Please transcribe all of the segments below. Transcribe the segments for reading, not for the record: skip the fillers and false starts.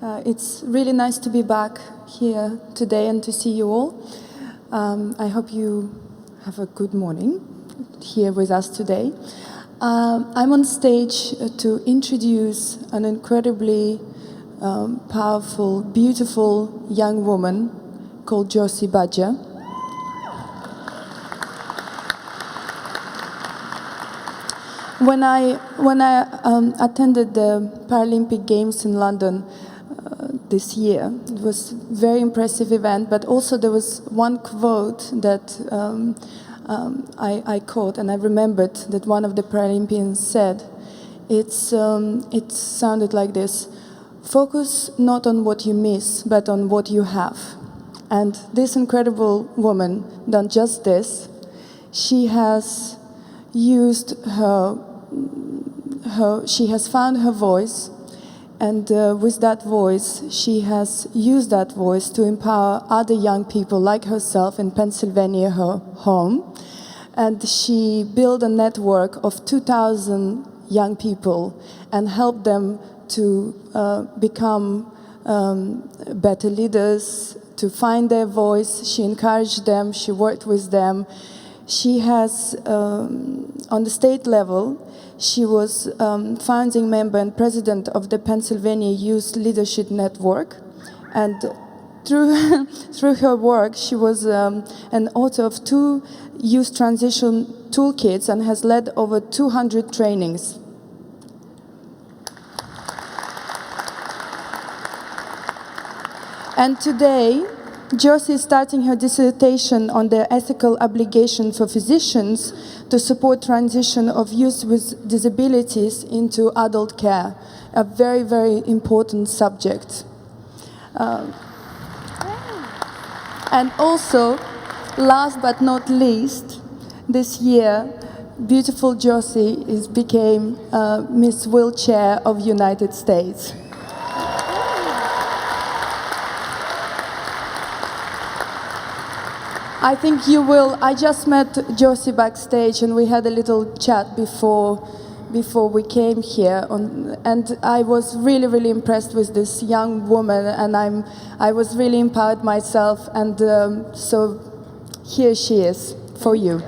It's really nice to be back here today and to see you all. I hope you have a good morning here with us today. I'm on stage to introduce an incredibly powerful, beautiful young woman called Josie Badger. When I attended the Paralympic Games in London this year, it was a very impressive event, but also there was one quote that I caught, and I remembered that one of the Paralympians said. It sounded like this: focus not on what you miss, but on what you have. And this incredible woman done just this. She has used she has found her voice, and with that voice, she has used that voice to empower other young people like herself in Pennsylvania, her home. And she built a network of 2,000 young people and helped them to become better leaders, to find their voice. She encouraged them, she worked with them. She has, on the state level, she was founding member and president of the Pennsylvania Youth Leadership Network. And through her work, she was an author of 2 youth transition toolkits and has led over 200 trainings. And today, Josie is starting her dissertation on the ethical obligation for physicians to support transition of youth with disabilities into adult care, a very, very important subject. And also, last but not least, this year, beautiful Josie became Miss Wheelchair of United States. I think you will. I just met Josie backstage, and we had a little chat before we came here. And I was really, really impressed with this young woman, and I was really empowered myself. And so here she is for you.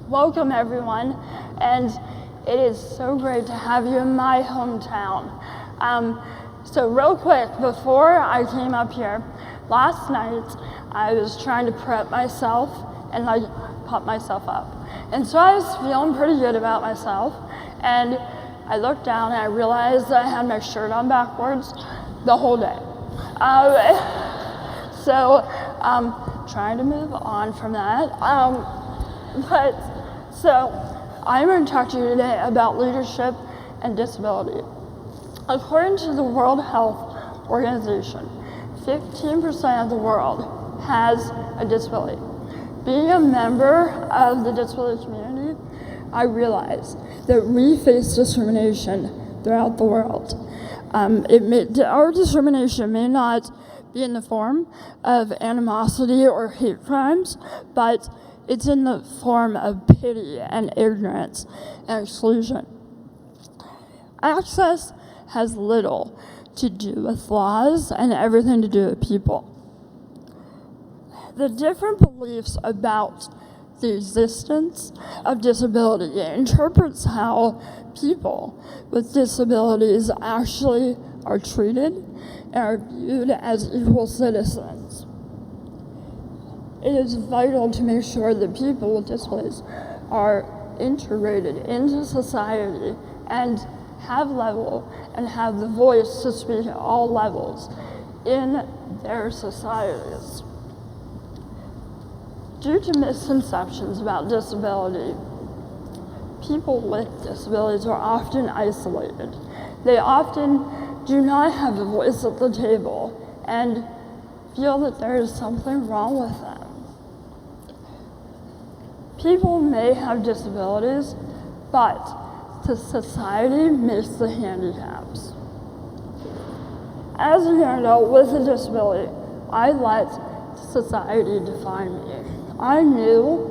Welcome, everyone, and it is so great to have you in my hometown. So real quick, before I came up here, last night I was trying to prep myself and like pump myself up. And so I was feeling pretty good about myself, and I looked down and I realized that I had my shirt on backwards the whole day. Trying to move on from that. So I'm going to talk to you today about leadership and disability. According to the World Health Organization, 15% of the world has a disability. Being a member of the disability community, I realize that we face discrimination throughout the world. Our discrimination may not be in the form of animosity or hate crimes, but it's in the form of pity and ignorance and exclusion. Access has little to do with laws and everything to do with people. The different beliefs about the existence of disability interprets how people with disabilities actually are treated and are viewed as equal citizens. It is vital to make sure that people with disabilities are integrated into society and have the voice to speak at all levels in their societies. Due to misconceptions about disability, people with disabilities are often isolated. They often do not have a voice at the table and feel that there is something wrong with them. People may have disabilities, but the society makes the handicaps. As a young adult with a disability, I let society define me. I knew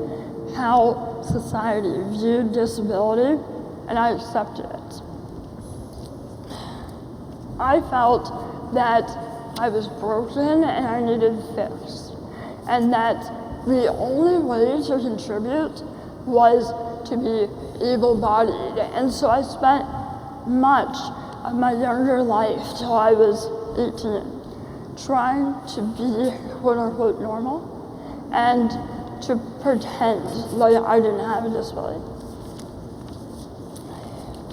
how society viewed disability, and I accepted it. I felt that I was broken and I needed fixed, and that the only way to contribute was to be able-bodied. And so I spent much of my younger life till I was 18 trying to be quote-unquote normal and to pretend like I didn't have a disability.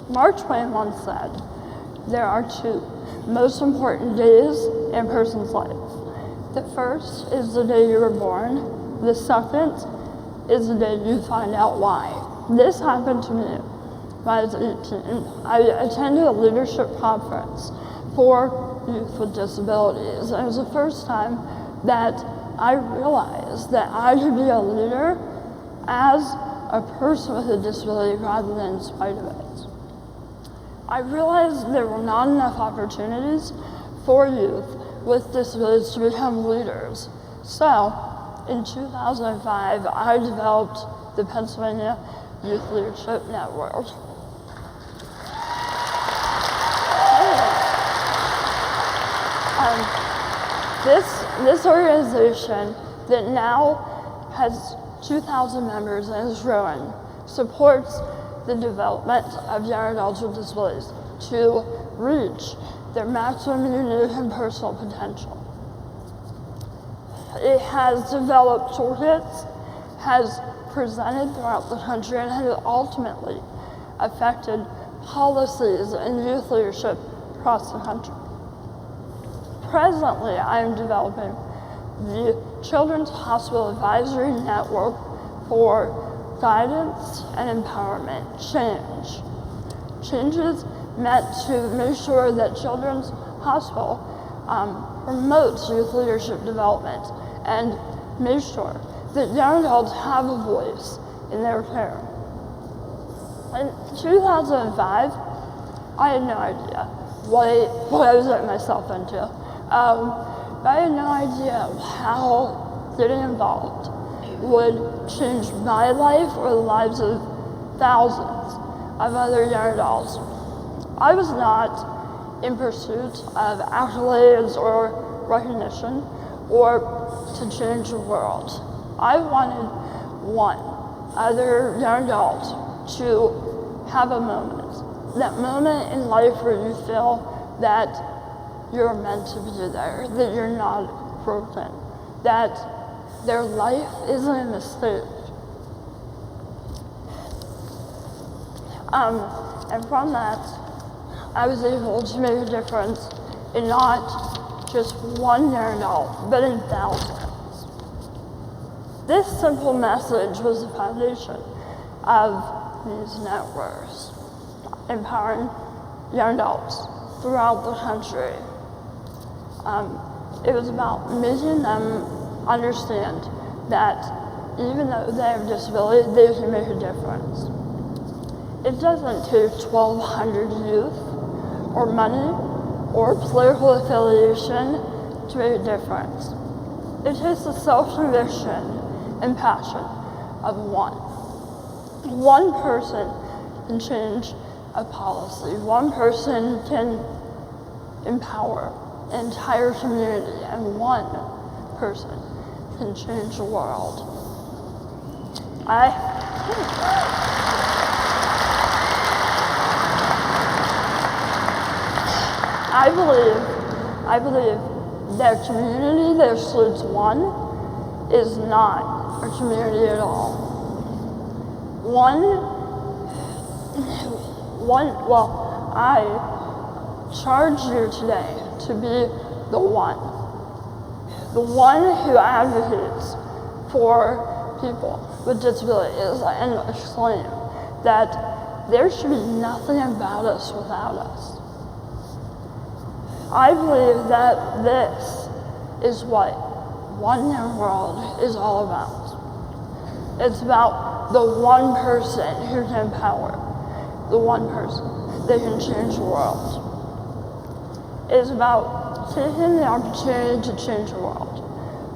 Mark Twain once said, there are two most important days in a person's life. The first is the day you were born. The second is the day you find out why. This happened to me when I was 18. I attended a leadership conference for youth with disabilities. And it was the first time that I realized that I could be a leader as a person with a disability rather than in spite of it. I realized there were not enough opportunities for youth with disabilities to become leaders. So, in 2005, I developed the Pennsylvania Youth Leadership Network. This organization that now has 2,000 members and is growing supports the development of young adults with disabilities to reach their maximum unique and personal potential. It has developed toolkits, has presented throughout the country, and has ultimately affected policies and youth leadership across the country. Presently, I am developing the Children's Hospital Advisory Network for guidance and empowerment change. Changes meant to make sure that Children's Hospital promotes youth leadership development and make sure that young adults have a voice in their care. In 2005, I had no idea what I was letting myself into. I had no idea how getting involved would change my life or the lives of thousands of other young adults. I was not in pursuit of accolades or recognition or to change the world. I wanted one other young adult to have a moment, that moment in life where you feel that you're meant to be there, that you're not broken, that their life isn't a mistake. And from that, I was able to make a difference in not just one young adult, but in thousands. This simple message was the foundation of these networks, empowering young adults throughout the country. It was about making them understand that even though they have a disability, they can make a difference. It doesn't take 1,200 youth or money or political affiliation to make a difference. It takes the self-conviction and passion of one. One person can change a policy. One person can empower an entire community, and one person can change the world. I believe that community that excludes one is not a community at all. I charge you today to be the one who advocates for people with disabilities and exclaim that there should be nothing about us without us. I believe that this is what One Young World is all about. It's about the one person who can empower, the one person that can change the world. It's about taking the opportunity to change the world,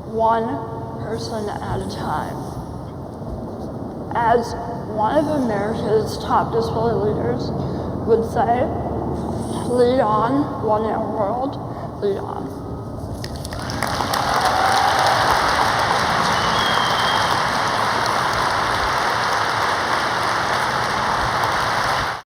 one person at a time. as one of America's top disability leaders would say, lead on, one in a world, lead on.